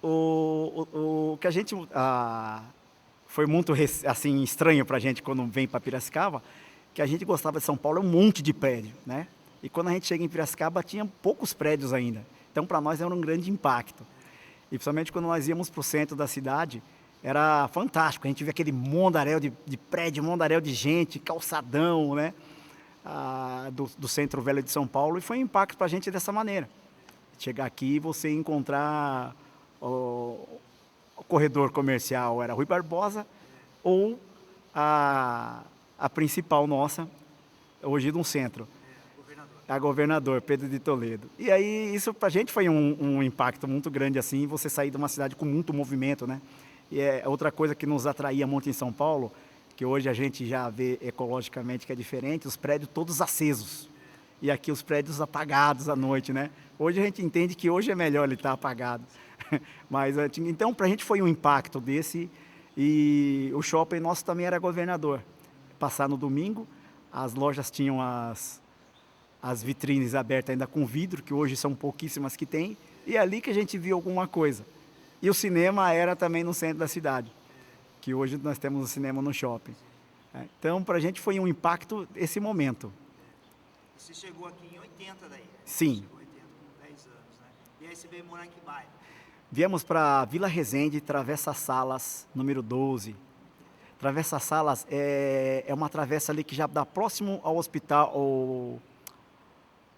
O que a gente foi muito assim estranho para a gente quando vem para Piracicaba, que a gente gostava de São Paulo, é um monte de prédio, né? E quando a gente chega em Piracicaba, tinha poucos prédios ainda. Então, para nós era um grande impacto. E principalmente quando nós íamos para o centro da cidade, era fantástico. A gente via aquele mundaréu de prédio, mundaréu de gente, calçadão, né? Do centro velho de São Paulo. E foi um impacto para a gente dessa maneira. Chegar aqui e você encontrar o corredor comercial era Rui Barbosa ou a principal nossa, hoje no centro, a Governador Pedro de Toledo. E aí isso pra gente foi um impacto muito grande assim, você sair de uma cidade com muito movimento, né? E é outra coisa que nos atraía muito em São Paulo, que hoje a gente já vê ecologicamente que é diferente, os prédios todos acesos. E aqui os prédios apagados à noite, né? Hoje a gente entende que hoje é melhor ele estar apagado. Mas então pra gente foi um impacto desse, e o shopping nosso também era Governador. Passar no domingo, as lojas tinham as vitrines abertas ainda com vidro, que hoje são pouquíssimas que tem, e é ali que a gente viu alguma coisa. E o cinema era também no centro da cidade, que hoje nós temos o cinema no shopping. Então, para a gente foi um impacto esse momento. Você chegou aqui em 80 daí? Sim. Chegou em 80 com 10 anos, né? E aí você veio morar em que bairro? Viemos para Vila Resende, Travessa Salas, número 12. Travessa Salas é uma travessa ali que já dá próximo ao hospital,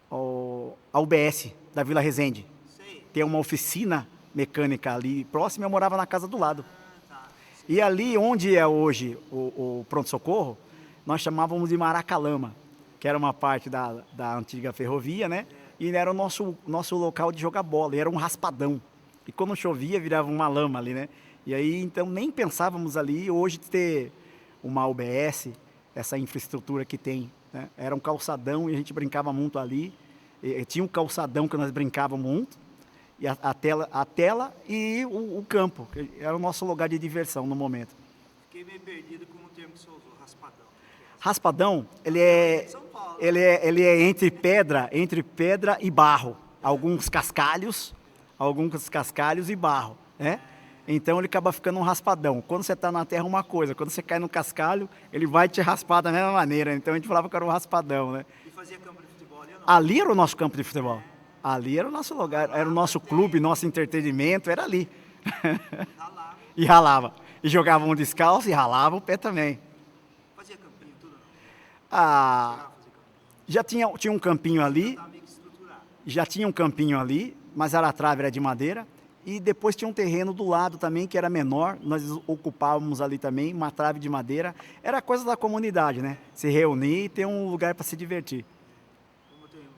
ao UBS da Vila Resende. Sei. Tem uma oficina mecânica ali próxima, eu morava na casa do lado. Tá. E ali onde é hoje o pronto-socorro, nós chamávamos de Maracalama, que era uma parte da antiga ferrovia, né? E era o nosso local de jogar bola, e era um raspadão. E quando chovia, virava uma lama ali, né? E aí, então, nem pensávamos ali hoje ter uma UBS, essa infraestrutura que tem, né? Era um calçadão e a gente brincava muito ali. E tinha um calçadão que nós brincávamos muito, e a tela e o campo, que era o nosso lugar de diversão no momento. Fiquei meio perdido com o termo que você usou, raspadão. Raspadão, São Paulo. ele é entre pedra e barro. Alguns cascalhos e barro, né? Então ele acaba ficando um raspadão. Quando você está na terra, uma coisa. Quando você cai no cascalho, ele vai te raspar da mesma maneira. Então a gente falava que era um raspadão, né? E fazia campo de futebol ali ou não? Ali era o nosso campo de futebol. Ali era o nosso lugar, era o nosso clube, nosso entretenimento, era ali. Ralava. E ralava. E jogava um descalço e ralava o pé também. Fazia campinho, tudo não? Ah, Chegava a fazer campinho. já tinha um campinho ali, Tá meio que estruturado. já tinha um campinho ali, mas a trave era de madeira. E depois tinha um terreno do lado também que era menor, nós ocupávamos ali também uma trave de madeira. Era coisa da comunidade, né? Se reunir e ter um lugar para se divertir. Como eu tenho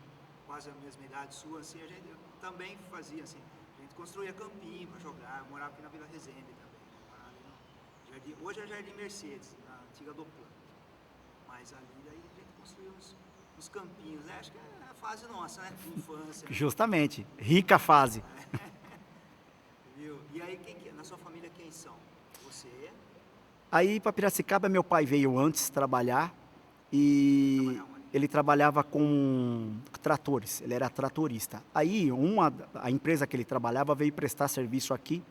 quase a mesma idade sua, assim, a gente também fazia assim. A gente construía campinho para jogar. Eu morava aqui na Vila Resende também. Ali no Jardim, hoje é Jardim Mercedes, na antiga do Plano. Mas ali daí a gente construía uns campinhos, né? Acho que é a fase nossa, né? Infância. Né? Justamente, rica fase. Viu? E aí, na sua família, quem são? Você? Aí para Piracicaba meu pai veio antes trabalhar e ele trabalhava com tratores, ele era tratorista. Aí a empresa que ele trabalhava veio prestar serviço aqui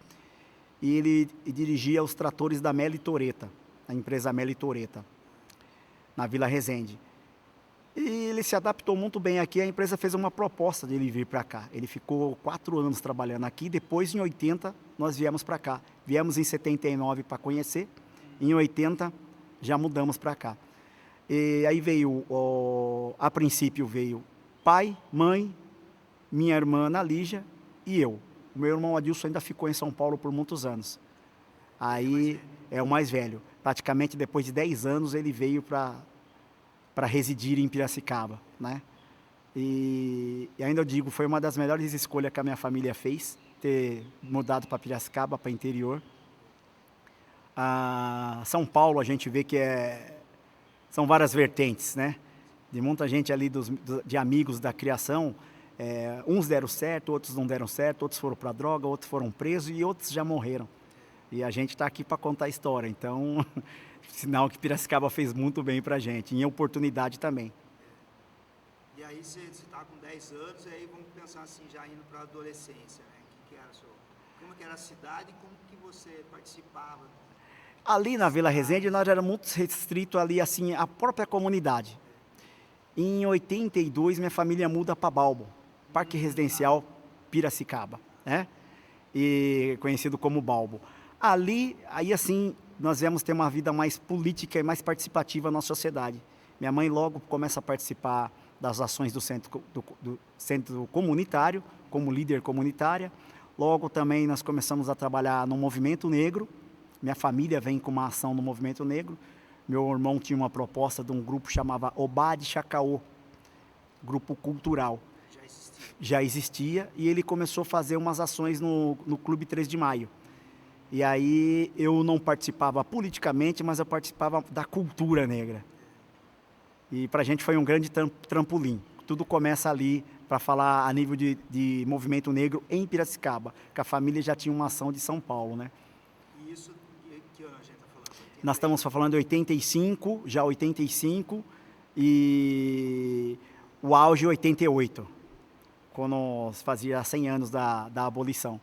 e ele dirigia os tratores da Meli Toreta, a empresa Meli Toreta, na Vila Resende. E ele se adaptou muito bem aqui, a empresa fez uma proposta de ele vir para cá. Ele ficou 4 anos trabalhando aqui, depois em 80 nós viemos para cá. Viemos em 79 para conhecer, em 80 já mudamos para cá. E aí veio, a princípio veio pai, mãe, minha irmã Ana Lígia e eu. O meu irmão Adilson ainda ficou em São Paulo por muitos anos. Aí é o mais velho. Praticamente depois de 10 anos ele veio para residir em Piracicaba, né? E ainda eu digo, foi uma das melhores escolhas que a minha família fez, ter mudado para Piracicaba, para interior. São Paulo a gente vê que são várias vertentes, né? De muita gente ali, de amigos da criação, uns deram certo, outros não deram certo, outros foram para droga, outros foram presos e outros já morreram. E a gente está aqui para contar a história, então, sinal que Piracicaba fez muito bem para a gente, em oportunidade também. E aí você está com 10 anos, e aí vamos pensar assim, já indo para a adolescência, né? O que era a sua Como que era a cidade e como que você participava? Ali na Vila Resende, nós éramos muito restrito ali, assim, à própria comunidade. Em 82, minha família muda para Balbo, Parque Residencial Piracicaba, né? E conhecido como Balbo. Ali, aí assim, nós viemos ter uma vida mais política e mais participativa na sociedade. Minha mãe logo começa a participar das ações do centro comunitário, como líder comunitária. Logo também nós começamos a trabalhar no movimento negro. Minha família vem com uma ação no movimento negro. Meu irmão tinha uma proposta de um grupo chamava Obá de Chacaô, grupo cultural. Já existia, e ele começou a fazer umas ações no Clube 3 de Maio. E aí eu não participava politicamente, mas eu participava da cultura negra. E para a gente foi um grande trampolim. Tudo começa ali para falar a nível de movimento negro em Piracicaba, que a família já tinha uma ação de São Paulo, né? E isso, que ano a gente está falando? Nós estamos falando de 85, já 85, e o auge 88, quando fazia 100 anos da abolição.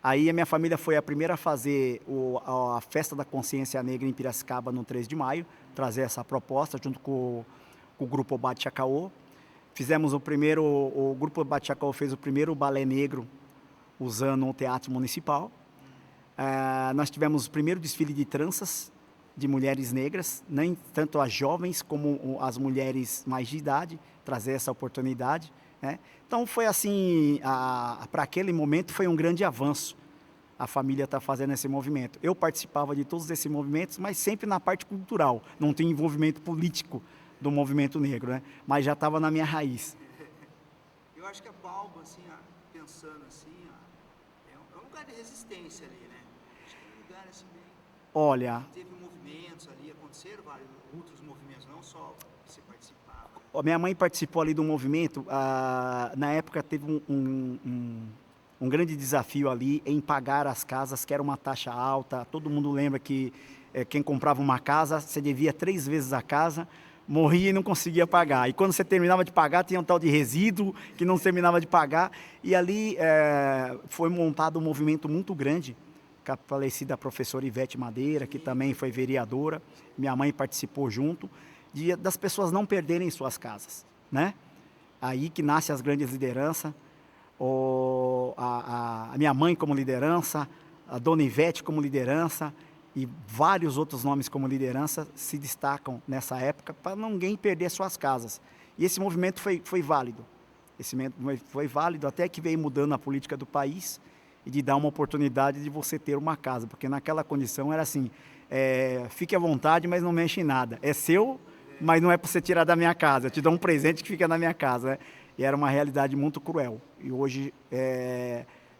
Aí a minha família foi a primeira a fazer a Festa da Consciência Negra em Piracicaba no 3 de maio, trazer essa proposta junto com o Grupo Obá de Chacaô. Fizemos o Grupo Obá de Chacaô fez o primeiro balé negro usando o Teatro Municipal. Nós tivemos o primeiro desfile de tranças de mulheres negras, nem tanto as jovens como as mulheres mais de idade, trazer essa oportunidade, né? Então foi assim, para aquele momento foi um grande avanço a família estar fazendo esse movimento. Eu participava de todos esses movimentos, mas sempre na parte cultural, não tinha envolvimento político do movimento negro, né? Mas já estava na minha raiz. Eu acho que a Balbo, assim, pensando assim, é um lugar de resistência ali, né? Acho que é um lugar assim bem... Olha... Teve movimentos ali, aconteceram vários outros movimentos, não só você participava. Minha mãe participou ali do movimento, na época teve um grande desafio ali em pagar as casas, que era uma taxa alta. Todo mundo lembra que quem comprava uma casa, você devia 3 vezes a casa, morria e não conseguia pagar. E quando você terminava de pagar, tinha um tal de resíduo que não terminava de pagar. E ali foi montado um movimento muito grande, com a falecida professora Ivete Madeira, que também foi vereadora. Minha mãe participou junto, das pessoas não perderem suas casas, né? Aí que nasce as grandes lideranças. A minha mãe como liderança, a dona Ivete como liderança e vários outros nomes como liderança se destacam nessa época para ninguém perder suas casas. E esse movimento foi válido. Esse movimento foi válido até que veio mudando a política do país e de dar uma oportunidade de você ter uma casa, porque naquela condição era assim, fique à vontade, mas não mexe em nada. É seu, mas não é para você tirar da minha casa. Eu te dou um presente que fica na minha casa, né? E era uma realidade muito cruel. E hoje,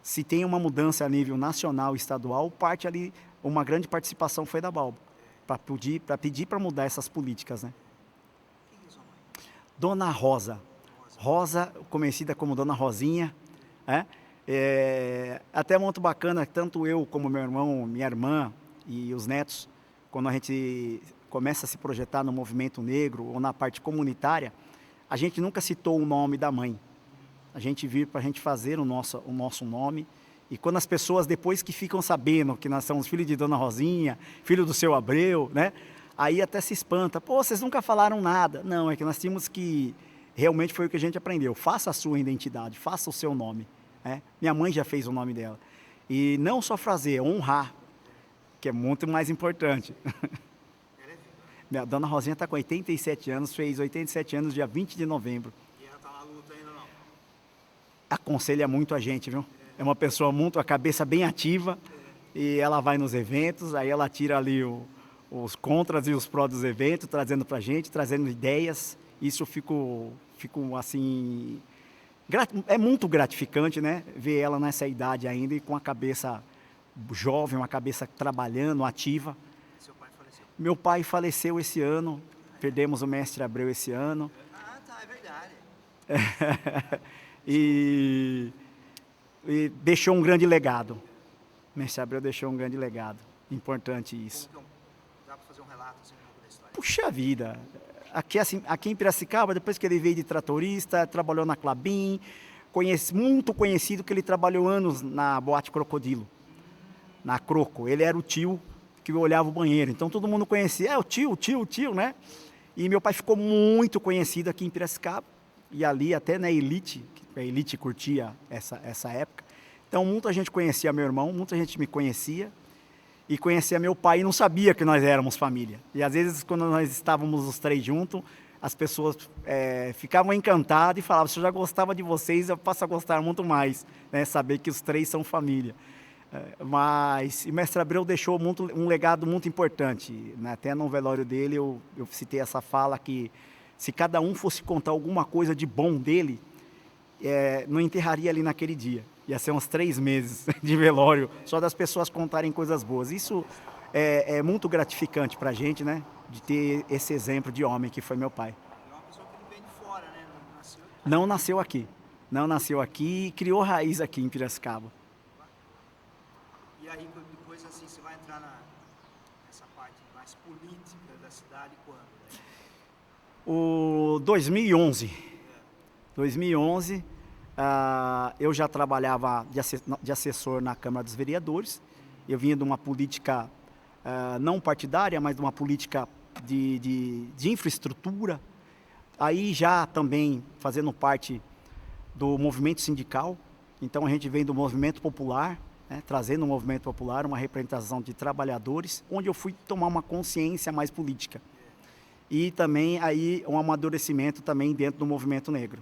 se tem uma mudança a nível nacional e estadual, parte ali, uma grande participação foi da Balbo, para pedir para mudar essas políticas, né? Quem é sua mãe? Dona Rosa. Rosa, conhecida como Dona Rosinha, né? Até muito bacana, tanto eu como meu irmão, minha irmã e os netos, quando a gente começa a se projetar no movimento negro ou na parte comunitária, a gente nunca citou o nome da mãe. A gente vive para a gente fazer o nosso nome. E quando as pessoas, depois que ficam sabendo que nós somos filhos de Dona Rosinha, filho do seu Abreu, né? Aí até se espanta. Pô, vocês nunca falaram nada. Não, é que nós tínhamos que... Realmente foi o que a gente aprendeu. Faça a sua identidade, faça o seu nome, né? Minha mãe já fez o nome dela. E não só fazer, honrar, que é muito mais importante. Minha Dona Rosinha está com 87 anos, fez 87 anos dia 20 de novembro. E ela está na luta ainda não? Aconselha muito a gente, viu? É uma pessoa muito, a cabeça bem ativa, e ela vai nos eventos, aí ela tira ali os contras e os prós dos eventos, trazendo para a gente, trazendo ideias. Isso eu fico assim... É muito gratificante, né? Ver ela nessa idade ainda e com a cabeça jovem, uma cabeça trabalhando, ativa. Seu pai faleceu? Meu pai faleceu esse ano, perdemos o mestre Abreu esse ano. Ah, tá, é verdade. E deixou um grande legado. O mestre Abreu deixou um grande legado. Importante isso. Dá para fazer um relato assim, um pouco da história? Puxa vida! Aqui em Piracicaba, depois que ele veio de tratorista, trabalhou na Klabin, muito conhecido, que ele trabalhou anos na Boate Crocodilo, na Croco. Ele era o tio que olhava o banheiro, então todo mundo conhecia, o tio, né? E meu pai ficou muito conhecido aqui em Piracicaba, e ali até na Elite, a Elite curtia essa época. Então muita gente conhecia meu irmão, muita gente me conhecia, e conhecia meu pai e não sabia que nós éramos família. E às vezes, quando nós estávamos os três juntos, as pessoas ficavam encantadas e falavam: se eu já gostava de vocês, eu passo a gostar muito mais, né? Saber que os três são família. Mas o mestre Abreu deixou um legado muito importante, né? Até no velório dele eu citei essa fala que se cada um fosse contar alguma coisa de bom dele, não enterraria ali naquele dia. Ia ser uns 3 meses de velório, só das pessoas contarem coisas boas. Isso é muito gratificante para a gente, né? De ter esse exemplo de homem que foi meu pai. É uma pessoa que não vem de fora, né? Não nasceu aqui. Não nasceu aqui. Não nasceu aqui e criou raiz aqui em Piracicaba. E aí, depois, assim, você vai entrar nessa parte mais política da cidade quando? Né? O 2011. 2011, eu já trabalhava de assessor na Câmara dos Vereadores. Eu vinha de uma política não partidária, mas de uma política de infraestrutura. Aí já também fazendo parte do movimento sindical. Então a gente vem do movimento popular, né, trazendo o movimento popular, uma representação de trabalhadores, onde eu fui tomar uma consciência mais política. E também aí um amadurecimento também dentro do movimento negro.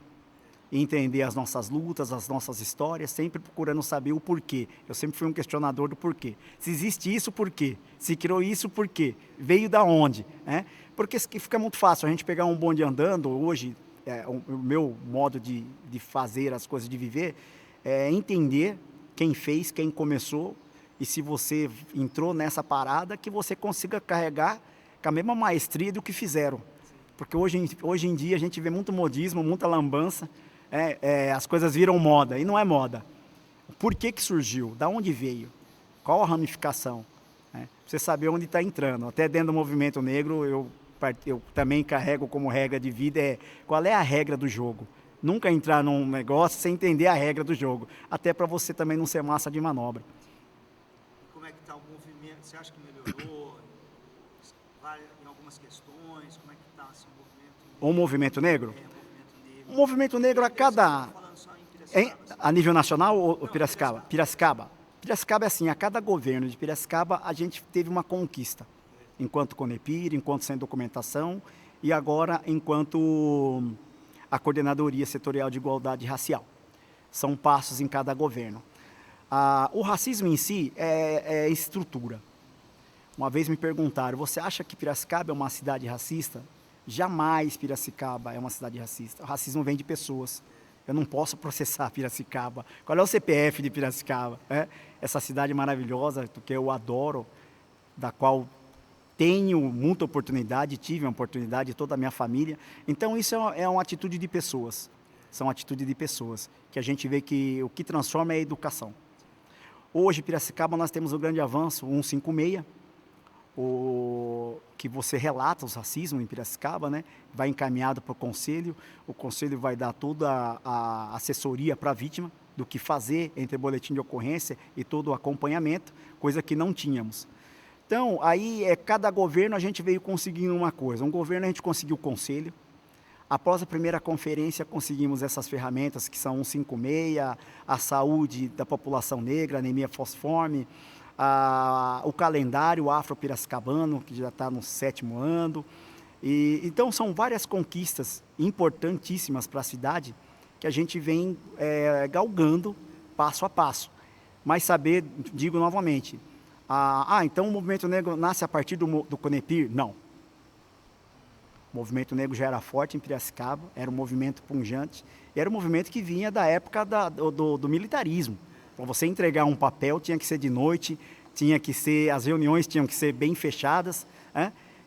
Entender as nossas lutas, as nossas histórias, sempre procurando saber o porquê. Eu sempre fui um questionador do porquê. Se existe isso, por quê? Se criou isso, por quê? Veio da onde? Né? Porque fica muito fácil a gente pegar um bonde andando. Hoje, o meu modo de fazer as coisas, de viver, é entender quem fez, quem começou, e se você entrou nessa parada, que você consiga carregar com a mesma maestria do que fizeram. Porque hoje em dia a gente vê muito modismo, muita lambança, as coisas viram moda, e não é moda. Por que surgiu? Da onde veio? Qual a ramificação? Você saber onde está entrando. Até dentro do movimento negro, eu também carrego como regra de vida, qual é a regra do jogo? Nunca entrar num negócio sem entender a regra do jogo. Até para você também não ser massa de manobra. E como é que está o movimento? Você acha que melhorou? Em algumas questões? Como é que está assim, O movimento negro? O O movimento negro a cada... A nível nacional ou Piracicaba? Piracicaba é assim, a cada governo de Piracicaba a gente teve uma conquista. Enquanto Conepir, enquanto Sem Documentação e agora enquanto a Coordenadoria Setorial de Igualdade Racial. São passos em cada governo. O racismo em si é estrutura. Uma vez me perguntaram: você acha que Piracicaba é uma cidade racista? Jamais Piracicaba é uma cidade racista. O racismo vem de pessoas. Eu não posso processar Piracicaba. Qual é o CPF de Piracicaba? Essa cidade maravilhosa, que eu adoro, da qual tenho muita oportunidade, tive uma oportunidade, toda a minha família. Então isso é uma atitude de pessoas. São atitudes de pessoas, que a gente vê que o que transforma é a educação. Hoje, Piracicaba, nós temos um grande avanço, 156, que você relata os racismos em Piracicaba, né? Vai encaminhado para o conselho vai dar toda a assessoria para a vítima, do que fazer entre boletim de ocorrência e todo o acompanhamento, coisa que não tínhamos. Então, aí, cada governo a gente veio conseguindo uma coisa. Um governo a gente conseguiu o conselho. Após a primeira conferência, conseguimos essas ferramentas que são 156, a saúde da população negra, anemia falciforme, o calendário afro-piracicabano, que já está no 7º ano. Então, são várias conquistas importantíssimas para a cidade que a gente vem galgando passo a passo. Mas saber, digo novamente, então o movimento negro nasce a partir do Conepir? Não. O movimento negro já era forte em Piracicaba, era um movimento pungente, e era um movimento que vinha da época do militarismo. Para você entregar um papel tinha que ser de noite, as reuniões tinham que ser bem fechadas.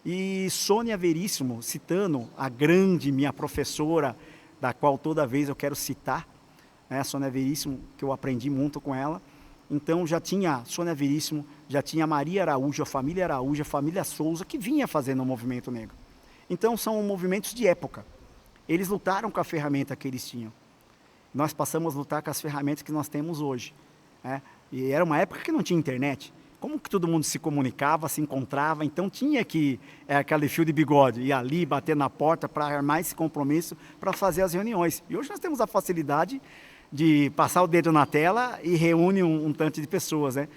E Sônia Veríssimo, citando a grande minha professora, da qual toda vez eu quero citar, a Sônia Veríssimo, que eu aprendi muito com ela. Então já tinha Sônia Veríssimo, já tinha Maria Araújo, a família Souza, que vinha fazendo o movimento negro. Então são movimentos de época. Eles lutaram com a ferramenta que eles tinham. nós passamos a lutar com as ferramentas que nós temos hoje, né? E era uma época que não tinha internet. Como que todo mundo se comunicava, se encontrava? Então tinha que, aquele fio de bigode, ir ali, bater na porta para armar esse compromisso para fazer as reuniões. E hoje nós temos a facilidade de passar o dedo na tela e reúne um tanto de pessoas, né?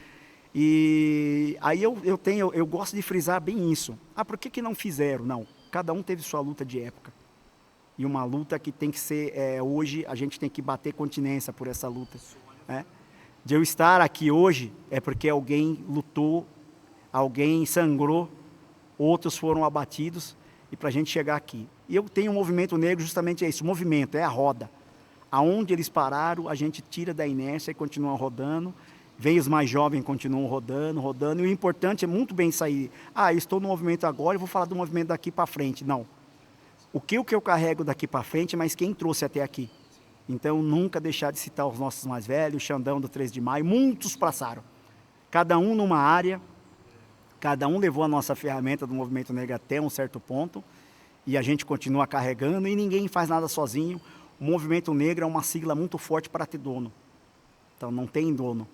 E aí eu gosto de frisar bem isso. Ah, por que não fizeram? Não, cada um teve sua luta de época. E uma luta que tem que ser, hoje a gente tem que bater continência por essa luta, né? De eu estar aqui hoje é porque alguém lutou, alguém sangrou, outros foram abatidos e para a gente chegar aqui. E eu tenho um movimento negro, justamente é isso, o movimento, é a roda. Aonde eles pararam, a gente tira da inércia e continua rodando. Vem os mais jovens, continuam rodando. E o importante é muito bem sair. Ah, eu estou no movimento agora e vou falar do movimento daqui para frente. Não. O que eu carrego daqui para frente, mas quem trouxe até aqui? Então, nunca deixar de citar os nossos mais velhos, o Xandão do 3 de Maio, muitos passaram. Cada um numa área, cada um levou a nossa ferramenta do movimento negro até um certo ponto, e a gente continua carregando, e ninguém faz nada sozinho. O movimento negro é uma sigla muito forte para ter dono. Então, não tem dono.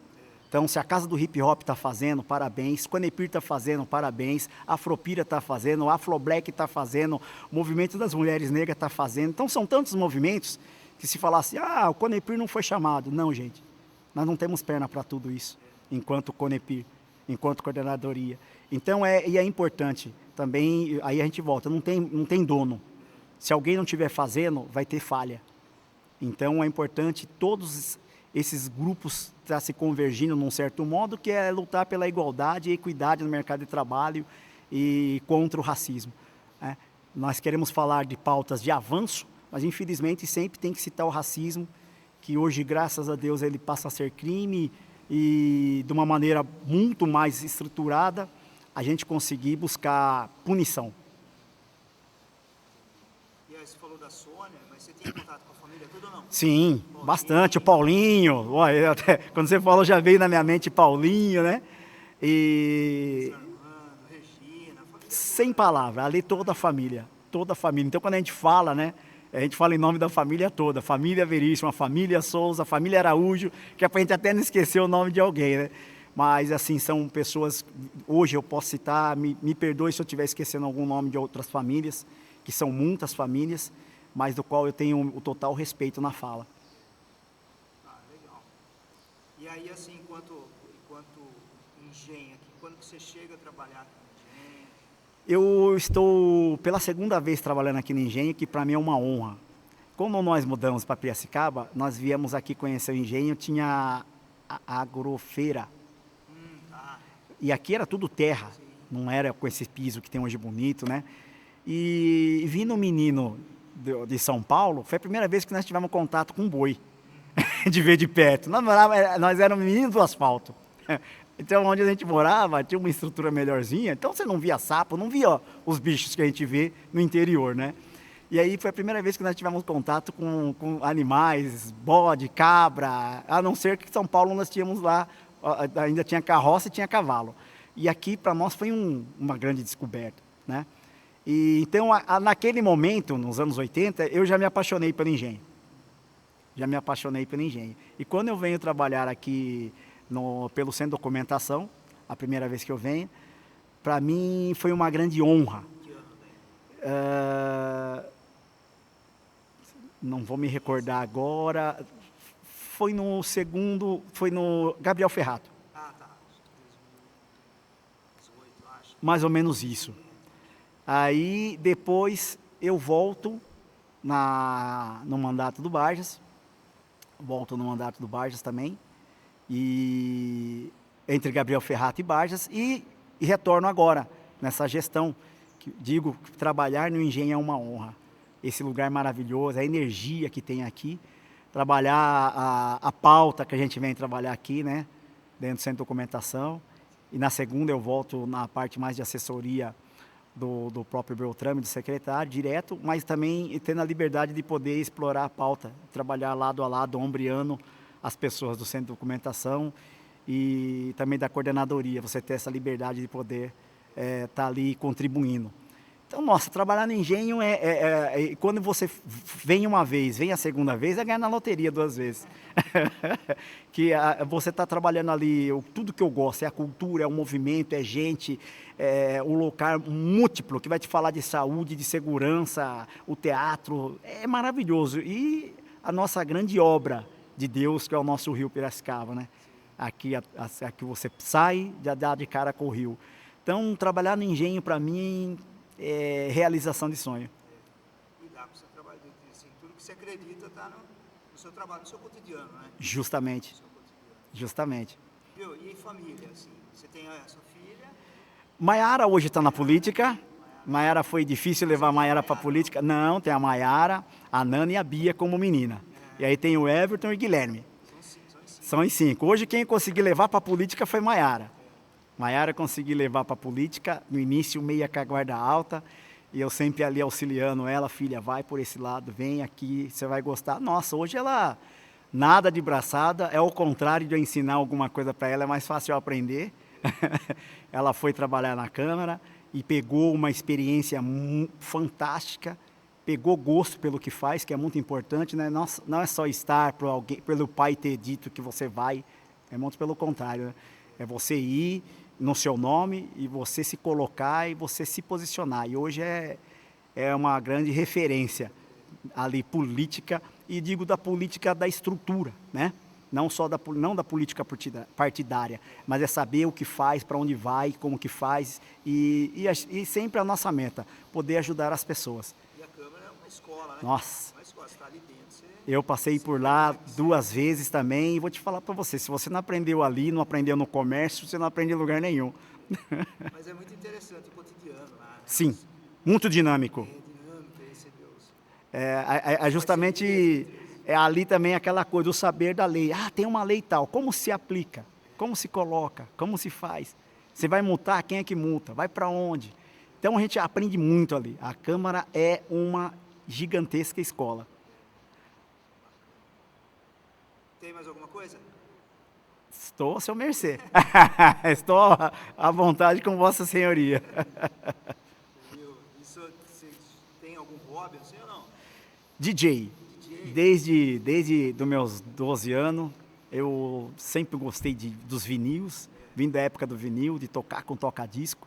Então, se a Casa do Hip Hop está fazendo, parabéns. Conepir está fazendo, parabéns. Afropira está fazendo, Afroblack está fazendo, o Movimento das Mulheres Negras está fazendo. Então, são tantos movimentos que se falasse, o Conepir não foi chamado. Não, gente, nós não temos perna para tudo isso, enquanto Conepir, enquanto coordenadoria. Então, é importante também, aí a gente volta, não tem dono. Se alguém não estiver fazendo, vai ter falha. Então, é importante todos esses grupos estar se convergindo num certo modo, que é lutar pela igualdade e equidade no mercado de trabalho e contra o racismo, né? Nós queremos falar de pautas de avanço, mas infelizmente sempre tem que citar o racismo, que hoje, graças a Deus, ele passa a ser crime e de uma maneira muito mais estruturada, a gente conseguir buscar punição. E aí você falou da Sônia, mas você tinha contato com a família toda ou não? Sim, bastante. O Paulinho, quando você falou já veio na minha mente Paulinho, né? E Regina, sem palavra, ali toda a família. Então quando a gente fala, né? A gente fala em nome da família toda, família Veríssima, família Souza, família Araújo, que é para a gente até não esquecer o nome de alguém, né? Mas assim, são pessoas, hoje eu posso citar, me perdoe se eu estiver esquecendo algum nome de outras famílias, que são muitas famílias, mas do qual eu tenho o total respeito na fala. Ah, legal. E aí, assim, enquanto engenho aqui, quando você chega a trabalhar aqui no engenho? Eu estou pela segunda vez trabalhando aqui no engenho, que para mim é uma honra. Quando nós mudamos para Piracicaba, nós viemos aqui conhecer o engenho, tinha a agrofeira. E aqui era tudo terra, não era com esse piso que tem hoje bonito, né? E vindo um menino de São Paulo, foi a primeira vez que nós tivemos contato com um boi, de ver de perto. Nós éramos meninos do asfalto. Então, onde a gente morava, tinha uma estrutura melhorzinha, então você não via sapo, não via os bichos que a gente vê no interior, né? E aí foi a primeira vez que nós tivemos contato com animais, bode, cabra, a não ser que em São Paulo nós tínhamos lá, ainda tinha carroça e tinha cavalo. E aqui, para nós, foi uma grande descoberta, né? E, então, naquele momento, nos anos 80, eu já me apaixonei pelo engenho. E quando eu venho trabalhar aqui pelo Centro de Documentação, a primeira vez que eu venho, para mim foi uma grande honra. Não vou me recordar agora. Foi no Gabriel Ferrato. Ah, tá. 2018, acho. Mais ou menos isso. Aí, depois, eu volto no mandato do Barjas. Também. E entre Gabriel Ferrato e Barjas. E retorno agora, nessa gestão. Digo que trabalhar no engenho é uma honra. Esse lugar maravilhoso, a energia que tem aqui. Trabalhar a pauta que a gente vem trabalhar aqui, né? Dentro do Centro de Documentação. E na segunda eu volto na parte mais de assessoria do próprio Beltrame, do secretário, direto, mas também tendo a liberdade de poder explorar a pauta, trabalhar lado a lado, ombreando as pessoas do Centro de Documentação e também da coordenadoria, você ter essa liberdade de poder estar ali contribuindo. Então, nossa, trabalhar no engenho quando você vem uma vez, vem a segunda vez, é ganhar na loteria 2 vezes. Você está trabalhando ali, tudo que eu gosto, é a cultura, é o movimento, é gente, é um local múltiplo que vai te falar de saúde, de segurança, o teatro, é maravilhoso. E a nossa grande obra de Deus, que é o nosso rio Piracicaba, né? Aqui você sai, já dá de cara com o rio. Então, trabalhar no engenho, para mim, é realização de sonho. E dá para você trabalhar, assim, tudo que você acredita está no seu trabalho, no seu cotidiano, né? Justamente. No seu cotidiano. Justamente. Viu? E família, assim, você tem a sua filha? Maiara hoje está na política. Maiara foi difícil levar a Maiara para a política. Não, tem a Maiara, a Nana e a Bia como menina. E aí tem o Everton e o Guilherme. São em 5. Hoje quem conseguiu levar para a política foi Maiara. Maiara conseguiu levar para a política, no início meia com a guarda alta, e eu sempre ali auxiliando ela, filha, vai por esse lado, vem aqui, você vai gostar. Nossa, hoje ela, nada de braçada, é o contrário de eu ensinar alguma coisa para ela, é mais fácil eu aprender. Ela foi trabalhar na Câmara e pegou uma experiência fantástica, pegou gosto pelo que faz, que é muito importante, né? Não é só estar pelo pai ter dito que você vai, é muito pelo contrário, né? É você ir no seu nome e você se colocar e você se posicionar. E hoje é uma grande referência ali política, e digo da política da estrutura, né? Não só não da política partidária, mas é saber o que faz, para onde vai, como que faz, e sempre a nossa meta, poder ajudar as pessoas. E a Câmara é uma escola, né? Nossa! Uma escola, você está ali dentro. Eu passei por lá 2 vezes também, e vou te falar para você, se você não aprendeu ali, não aprendeu no comércio, você não aprende em lugar nenhum. Mas é muito interessante o cotidiano lá. Né? Sim, muito dinâmico. É dinâmico, esse é Deus. Justamente ali também aquela coisa, o saber da lei. Ah, tem uma lei tal, como se aplica, como se coloca, como se faz. Você vai multar, quem é que multa? Vai para onde? Então a gente aprende muito ali. A Câmara é uma gigantesca escola. Tem mais alguma coisa? Estou a seu mercê. Estou à vontade com Vossa Senhoria. Isso, você tem algum hobby, assim ou não? DJ. Desde os meus 12 anos, eu sempre gostei dos vinis, vim da época do vinil, de tocar com toca-disco.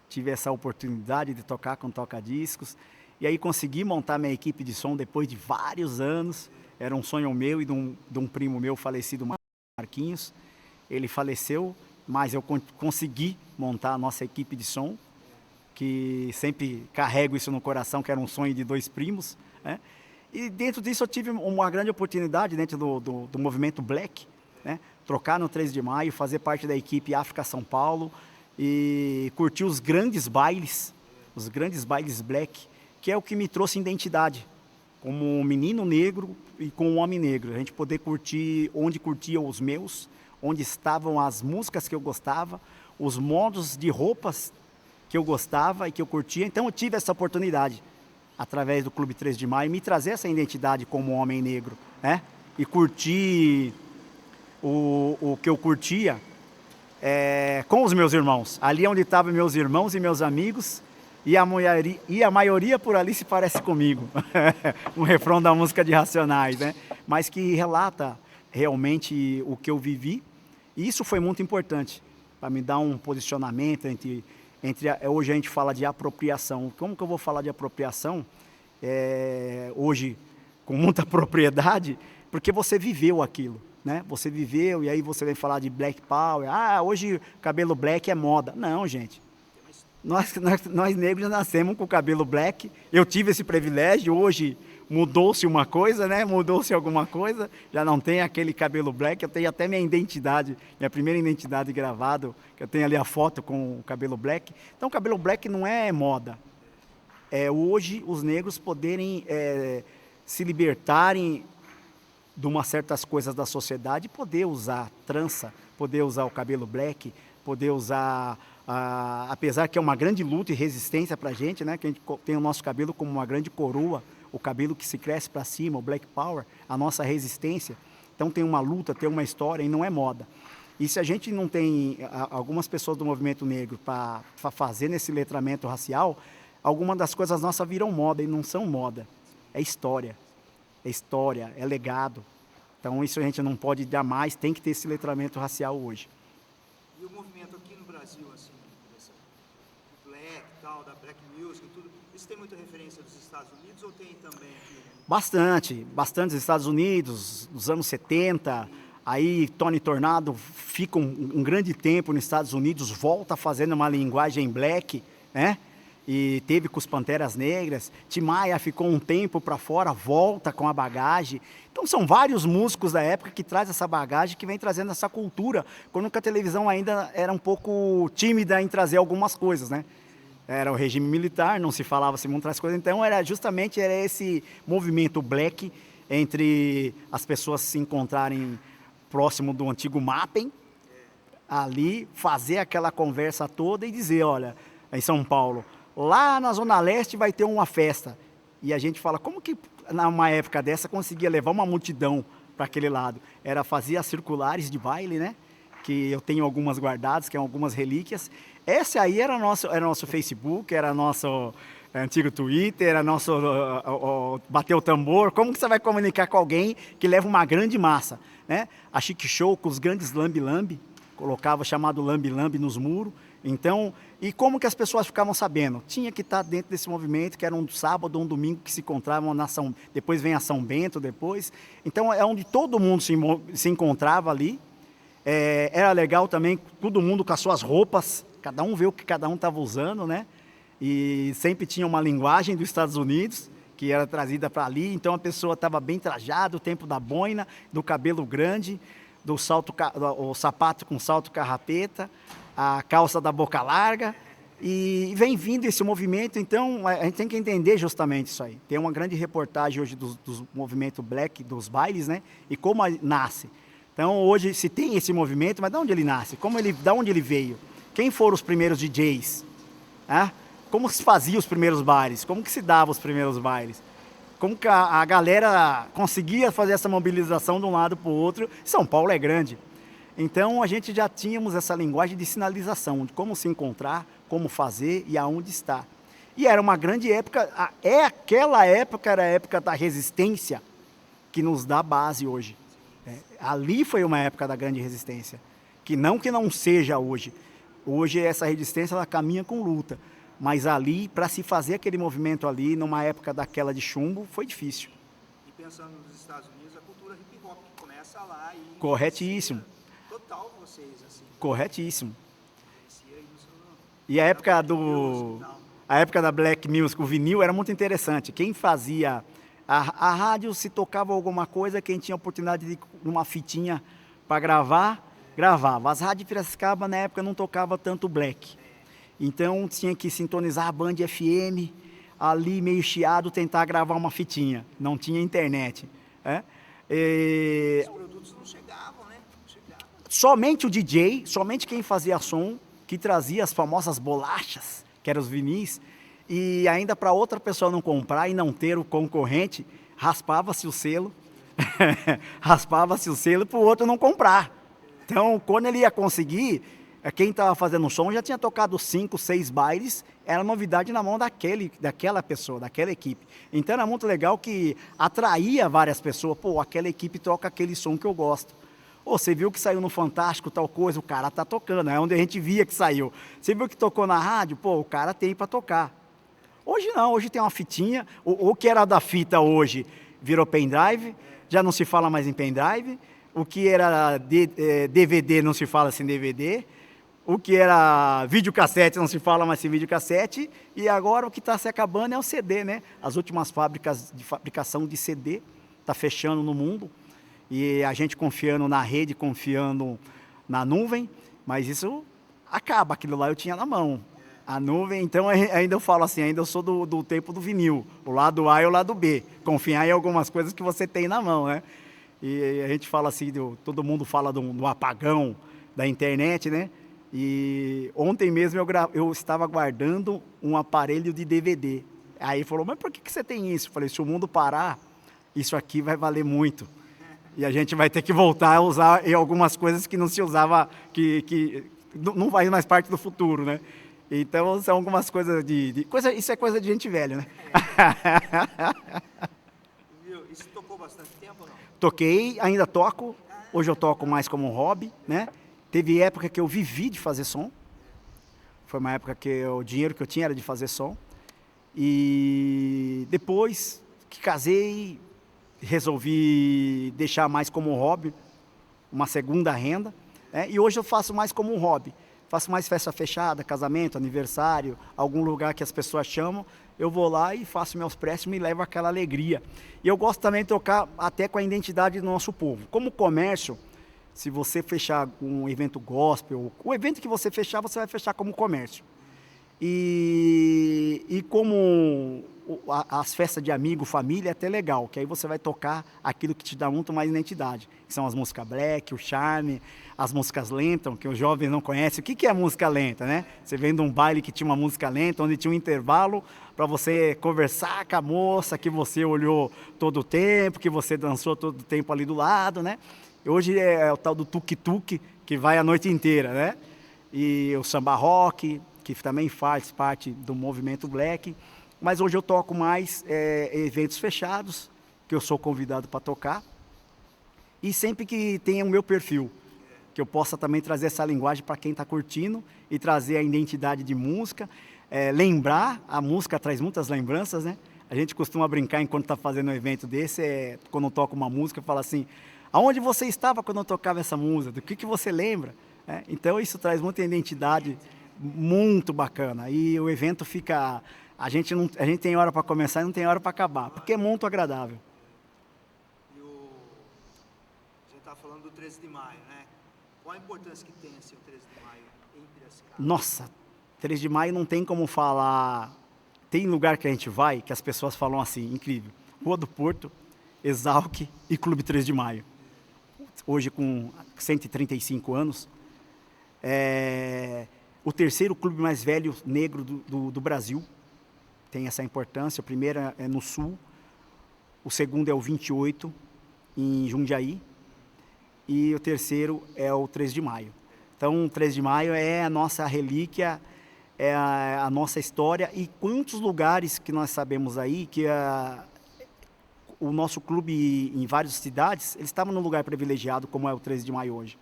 Tive essa oportunidade de tocar com toca-discos. E aí consegui montar minha equipe de som depois de vários anos. Era um sonho meu e de um primo meu falecido, Marquinhos. Ele faleceu, mas eu consegui montar a nossa equipe de som, que sempre carrego isso no coração, que era um sonho de 2 primos, né? E dentro disso eu tive uma grande oportunidade dentro do movimento Black, né? Trocar no 3 de maio, fazer parte da equipe África São Paulo e curtir os grandes bailes Black, que é o que me trouxe identidade, como um menino negro e com um homem negro. A gente poder curtir onde curtiam os meus, onde estavam as músicas que eu gostava, os modos de roupas que eu gostava e que eu curtia. Então eu tive essa oportunidade, através do Clube 3 de Maio, me trazer essa identidade como homem negro, né? E curtir o que eu curtia com os meus irmãos. Ali onde estavam meus irmãos e meus amigos, e a maioria por ali se parece comigo. Um refrão da música de Racionais, né? Mas que relata realmente o que eu vivi. E isso foi muito importante para me dar um posicionamento hoje a gente fala de apropriação. Como que eu vou falar de apropriação hoje com muita propriedade? Porque você viveu aquilo, né? Você viveu e aí você vem falar de Black Power. Ah, hoje cabelo black é moda. Não, gente. Nós negros nascemos com o cabelo black. Eu tive esse privilégio. Hoje mudou-se uma coisa, né? Mudou-se alguma coisa. Já não tem aquele cabelo black. Eu tenho até minha identidade, minha primeira identidade gravada, que eu tenho ali a foto com o cabelo black. Então, o cabelo black não é moda. É hoje os negros poderem se libertarem de umas certas coisas da sociedade, poder usar trança, poder usar o cabelo black, poder usar... apesar que é uma grande luta e resistência para a gente, né? Que a gente tem o nosso cabelo como uma grande coroa, o cabelo que se cresce para cima, o Black Power, a nossa resistência. Então tem uma luta, tem uma história e não é moda. E se a gente não tem algumas pessoas do movimento negro para fazer nesse letramento racial, algumas das coisas nossas viram moda e não são moda. É história, é legado. Então isso a gente não pode jamais, tem que ter esse letramento racial hoje. E o movimento aqui no Brasil, assim, dessa black, tal, da black music e tudo, isso tem muita referência dos Estados Unidos ou tem também aqui? Bastante nos Estados Unidos, nos anos 70, aí Tony Tornado fica um grande tempo nos Estados Unidos, volta fazendo uma linguagem black, né? E teve com os Panteras Negras. Tim Maia ficou um tempo para fora, volta com a bagagem. Então são vários músicos da época que trazem essa bagagem, que vem trazendo essa cultura, quando a televisão ainda era um pouco tímida em trazer algumas coisas, né? Era o regime militar, não se falava se muitas coisas, então era esse movimento black entre as pessoas se encontrarem próximo do antigo Mapping, ali fazer aquela conversa toda e dizer, olha, em São Paulo, lá na Zona Leste vai ter uma festa. E a gente fala, como que numa época dessa conseguia levar uma multidão para aquele lado? Fazia circulares de baile, né? Que eu tenho algumas guardadas, que são algumas relíquias. Esse aí era nosso Facebook, era nosso antigo Twitter, era nosso bater o tambor. Como que você vai comunicar com alguém que leva uma grande massa, né? A Chic Show com os grandes lambi-lambi, colocava chamado lambi-lambi nos muros. Então, e como que as pessoas ficavam sabendo? Tinha que estar dentro desse movimento, que era um sábado ou um domingo que se encontravam na São... Depois vem a São Bento, depois. Então, é onde todo mundo se encontrava ali. Era legal também, todo mundo com as suas roupas, cada um vê o que cada um estava usando, né? E sempre tinha uma linguagem dos Estados Unidos, que era trazida para ali. Então, a pessoa estava bem trajada, o tempo da boina, do cabelo grande, o sapato com salto carrapeta, a calça da boca larga, e vem vindo esse movimento. Então a gente tem que entender justamente isso aí. Tem uma grande reportagem hoje do movimento black, dos bailes, né? E como nasce. Então hoje se tem esse movimento, mas de onde ele nasce? De onde ele veio? Quem foram os primeiros DJs? Como se fazia os primeiros bailes? Como que se dava os primeiros bailes? Como que a galera conseguia fazer essa mobilização de um lado para o outro? São Paulo é grande. Então, a gente já tínhamos essa linguagem de sinalização, de como se encontrar, como fazer e aonde estar. E era uma grande época, aquela época era a época da resistência, que nos dá base hoje. Ali foi uma época da grande resistência, que não seja hoje. Hoje essa resistência ela caminha com luta, mas ali, para se fazer aquele movimento ali, numa época daquela de chumbo, foi difícil. E pensando nos Estados Unidos, a cultura hip-hop começa lá e... Corretíssimo. Total vocês, assim. Corretíssimo. E a época da Black Music, o vinil era muito interessante. Quem fazia a rádio, se tocava alguma coisa, quem tinha oportunidade de uma fitinha para gravar, gravava. As rádios de Piracicaba na época não tocava tanto black. Então tinha que sintonizar a Band FM, ali meio chiado, tentar gravar uma fitinha. Não tinha internet. Os produtos não chegavam, né? Somente o DJ, somente quem fazia som, que trazia as famosas bolachas, que eram os vinis, e ainda para outra pessoa não comprar e não ter o concorrente, raspava-se o selo, para o outro não comprar. Então, quando ele ia conseguir, quem estava fazendo o som já tinha tocado 5, 6 bailes, era novidade na mão daquela pessoa, daquela equipe. Então, era muito legal que atraía várias pessoas. Pô, aquela equipe toca aquele som que eu gosto. Você viu que saiu no Fantástico tal coisa, o cara tá tocando, é onde a gente via que saiu. Você viu que tocou na rádio? Pô, o cara tem para tocar. Hoje não, hoje tem uma fitinha, o que era da fita hoje virou pendrive, já não se fala mais em pendrive, o que era DVD não se fala assim DVD, o que era videocassete não se fala mais em videocassete, e agora o que está se acabando é o CD, né? As últimas fábricas de fabricação de CD tá fechando no mundo, e a gente confiando na rede, confiando na nuvem, mas isso acaba, aquilo lá eu tinha na mão. A nuvem, então ainda eu falo assim, ainda eu sou do tempo do vinil, o lado A e o lado B, confiar em algumas coisas que você tem na mão, né? E a gente fala assim, todo mundo fala do apagão da internet, né? E ontem mesmo eu estava guardando um aparelho de DVD. Aí falou, mas por que você tem isso? Eu falei, se o mundo parar, isso aqui vai valer muito. E a gente vai ter que voltar a usar em algumas coisas que não se usava, que não faz mais parte do futuro, né? Então, são algumas coisas isso é coisa de gente velha, né? Viu? E você tocou bastante tempo ou não? Toquei, ainda toco. Hoje eu toco mais como um hobby, né? Teve época que eu vivi de fazer som. Foi uma época que o dinheiro que eu tinha era de fazer som. E depois que casei, resolvi deixar mais como um hobby, uma segunda renda, né? E hoje eu faço mais como um hobby. Faço mais festa fechada, casamento, aniversário, algum lugar que as pessoas chamam, eu vou lá e faço meus préstimos e levo aquela alegria. E eu gosto também de tocar até com a identidade do nosso povo. Como comércio, se você fechar um evento gospel, o evento que você fechar, você vai fechar como comércio. E como as festas de amigo, família, é até legal, que aí você vai tocar aquilo que te dá muito mais identidade, que são as músicas black, o charme, as músicas lentas, que os jovens não conhecem. O que é música lenta, né? Você vem de um baile que tinha uma música lenta, onde tinha um intervalo para você conversar com a moça, que você olhou todo o tempo, que você dançou todo o tempo ali do lado, né? E hoje é o tal do tuk-tuk, que vai a noite inteira, né? E o samba rock, que também faz parte do movimento black. Mas hoje eu toco mais eventos fechados, que eu sou convidado para tocar. E sempre que tenha o meu perfil, que eu possa também trazer essa linguagem para quem está curtindo e trazer a identidade de música. Lembrar, a música traz muitas lembranças, né? A gente costuma brincar enquanto está fazendo um evento desse, quando eu toco uma música, fala assim, aonde você estava quando eu tocava essa música? Do que você lembra? Então isso traz muita identidade, muito bacana. E o evento fica... A gente tem hora para começar e não tem hora para acabar, porque é muito agradável. E a gente está falando do 13 de maio, né? Qual a importância que tem assim, o 13 de maio em Piracicaba? Nossa, 13 de maio não tem como falar... Tem lugar que a gente vai que as pessoas falam assim, incrível. Rua do Porto, Exalc e Clube 13 de Maio. Hoje com 135 anos, o terceiro clube mais velho negro do Brasil. Tem essa importância. O primeiro é no Sul, o segundo é o 28, em Jundiaí, e o terceiro é o 13 de Maio. Então, o 13 de Maio é a nossa relíquia, é a nossa história, e quantos lugares que nós sabemos aí que o nosso clube em várias cidades, eles estavam num lugar privilegiado, como é o 13 de Maio hoje.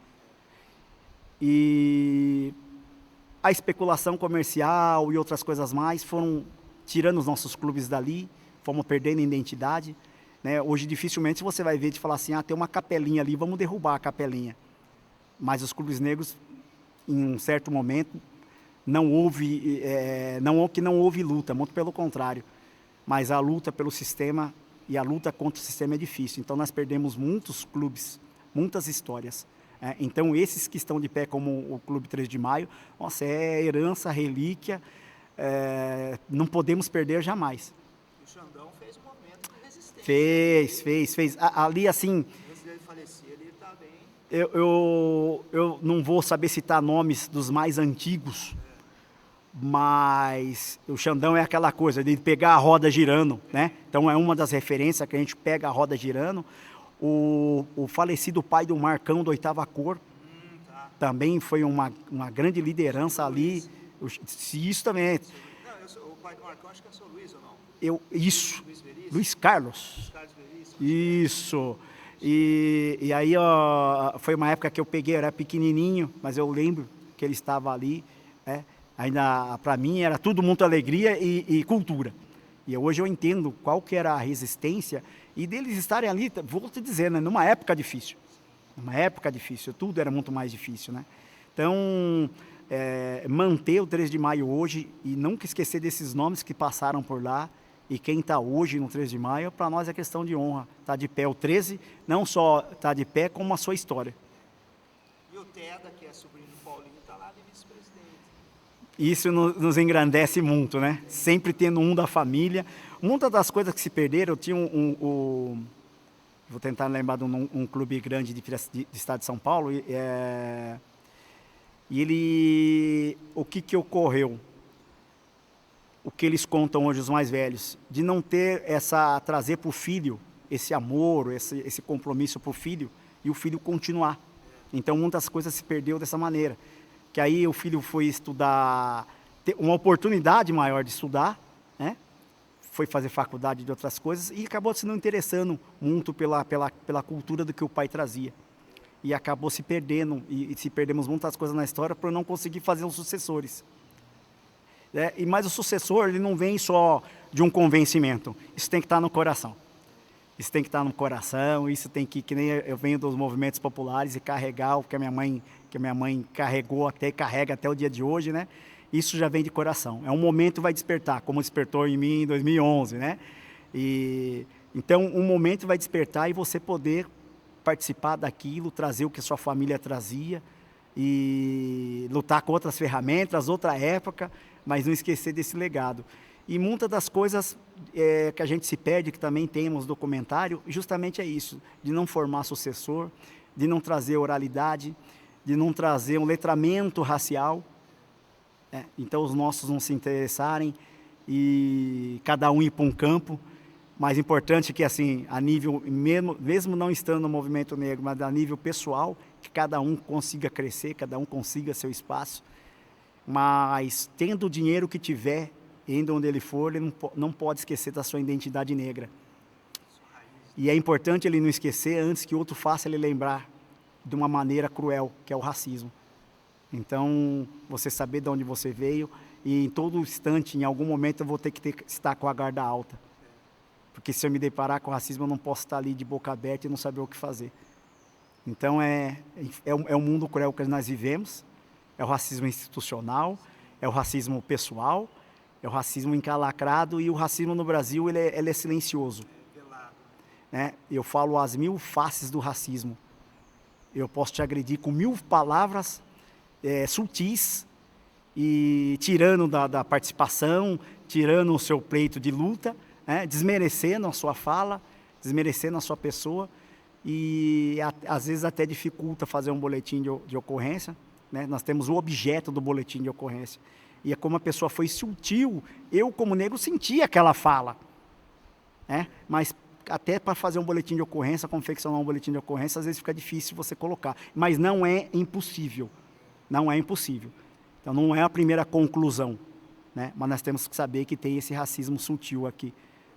E a especulação comercial e outras coisas mais foram tirando os nossos clubes dali, fomos perdendo a identidade, né? Hoje dificilmente você vai ver de falar assim, tem uma capelinha ali, vamos derrubar a capelinha. Mas os clubes negros, em um certo momento, não houve luta, muito pelo contrário. Mas a luta pelo sistema e a luta contra o sistema é difícil. Então nós perdemos muitos clubes, muitas histórias. Então esses que estão de pé, como o Clube 13 de Maio, nossa, é herança, relíquia, não podemos perder jamais. O Xandão fez um momento de resistência. Fez. Ali, assim... Antes dele falecer, ele está bem... Eu não vou saber citar nomes dos mais antigos, mas o Xandão é aquela coisa de pegar a roda girando, né? Então é uma das referências que a gente pega a roda girando. O falecido pai do Marcão, do Oitava Cor, também foi uma grande liderança ali. Isso também. Não, o pai do Marcão, acho que é o São Luís ou não? Isso, Luiz Veríssimo? Luiz Carlos. Carlos Veríssimo. Isso. E aí foi uma época que eu peguei, eu era pequenininho, mas eu lembro que ele estava ali. Ainda para mim era tudo muito alegria e cultura. E hoje eu entendo qual que era a resistência e deles estarem ali, vou te dizer, né, numa época difícil. Tudo era muito mais difícil, né? Então, manter o 13 de Maio hoje e nunca esquecer desses nomes que passaram por lá e quem está hoje no 13 de Maio, para nós é questão de honra. Está de pé o 13, não só está de pé, como a sua história. E o Teda, que é sobrinho do Paulinho, está lá de vice-presidente. Isso nos engrandece muito, né? Sempre tendo um da família. Muitas das coisas que se perderam, eu tinha vou tentar lembrar de um clube grande de estado de São Paulo, e o que ocorreu? O que eles contam hoje, os mais velhos, de não ter trazer para o filho esse amor, esse compromisso para o filho, e o filho continuar. Então, muitas coisas se perdeu dessa maneira. Que aí o filho foi estudar ter uma oportunidade maior de estudar, né? Foi fazer faculdade de outras coisas e acabou se não interessando muito pela cultura do que o pai trazia. E acabou se perdendo, e se perdemos muitas coisas na história por não conseguir fazer os sucessores. Mas o sucessor, ele não vem só de um convencimento, isso tem que estar no coração. Isso tem que estar no coração, isso tem que nem eu venho dos movimentos populares e carregar o que a minha mãe carregou até carrega até o dia de hoje, né? Isso já vem de coração. É um momento que vai despertar, como despertou em mim em 2011, né? Então, um momento vai despertar e você poder participar daquilo, trazer o que a sua família trazia e lutar com outras ferramentas, outra época, mas não esquecer desse legado. E muitas das coisas que a gente se perde, que também temos documentário, justamente é isso, de não formar sucessor, de não trazer oralidade, de não trazer um letramento racial, então os nossos não se interessarem e cada um ir para um campo. Mais importante que assim, a nível, mesmo não estando no movimento negro, mas a nível pessoal, que cada um consiga crescer, cada um consiga seu espaço, mas tendo o dinheiro que tiver, indo onde ele for, ele não pode esquecer da sua identidade negra. E é importante ele não esquecer antes que outro faça ele lembrar de uma maneira cruel, que é o racismo. Então, você saber de onde você veio e em todo instante, em algum momento, eu vou ter que estar com a guarda alta. Porque se eu me deparar com racismo, eu não posso estar ali de boca aberta e não saber o que fazer. Então, é um mundo cruel que nós vivemos, é o racismo institucional, é o racismo pessoal, é o racismo encalacrado e o racismo no Brasil ele é silencioso. Né? Eu falo as 1000 faces do racismo. Eu posso te agredir com 1000 palavras sutis e tirando da participação, tirando o seu pleito de luta, desmerecendo a sua fala, desmerecendo a sua pessoa e às vezes até dificulta fazer um boletim de ocorrência. Né? Nós temos o objeto do boletim de ocorrência. E é como a pessoa foi sutil, eu como negro senti aquela fala. Mas até para fazer um boletim de ocorrência, confeccionar um boletim de ocorrência, às vezes fica difícil você colocar. Mas não é impossível. Não é impossível. Então não é a primeira conclusão. Né? Mas nós temos que saber que tem esse racismo sutil aqui,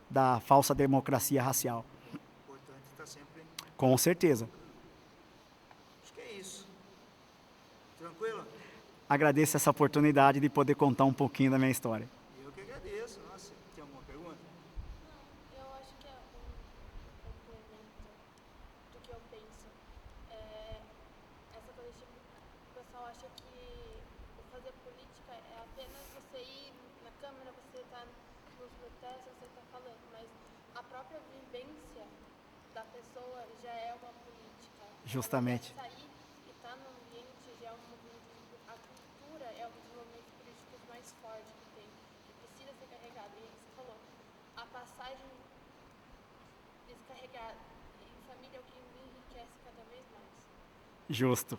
da falsa democracia racial. Importante estar sempre... Com certeza. Acho que é isso. Tranquilo? Agradeço essa oportunidade de poder contar um pouquinho da minha história. Eu que agradeço. Nossa, tem alguma pergunta? Não, eu acho que é um complemento do que eu penso. Essa coisa de o pessoal acha que fazer política é apenas você ir na Câmara, você tá nos protestos, você tá falando, mas a própria vivência da pessoa já é uma política. Justamente. Ela sair e estar no ambiente já é um movimento. A cultura é um dos movimentos políticos mais fortes que tem, que precisa ser carregado. E você falou, a passagem descarregada em família é o que me enriquece cada vez mais. Justo.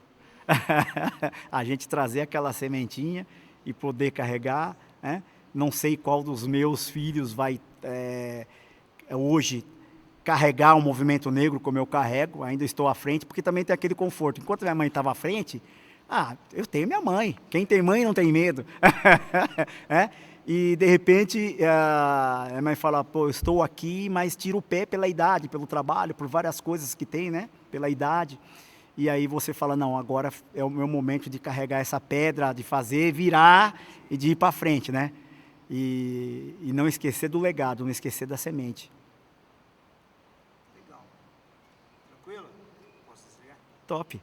A gente trazer aquela sementinha e poder carregar, né? Não sei qual dos meus filhos vai hoje carregar o movimento negro como eu carrego, ainda estou à frente, porque também tem aquele conforto. Enquanto minha mãe estava à frente, eu tenho minha mãe. Quem tem mãe não tem medo. E, de repente, a mãe fala, pô, eu estou aqui, mas tiro o pé pela idade, pelo trabalho, por várias coisas que tem, né? Pela idade. E aí você fala, não, agora é o meu momento de carregar essa pedra, de fazer, virar e de ir para frente, né? E não esquecer do legado, não esquecer da semente. Legal. Tranquilo? Posso desligar? Top.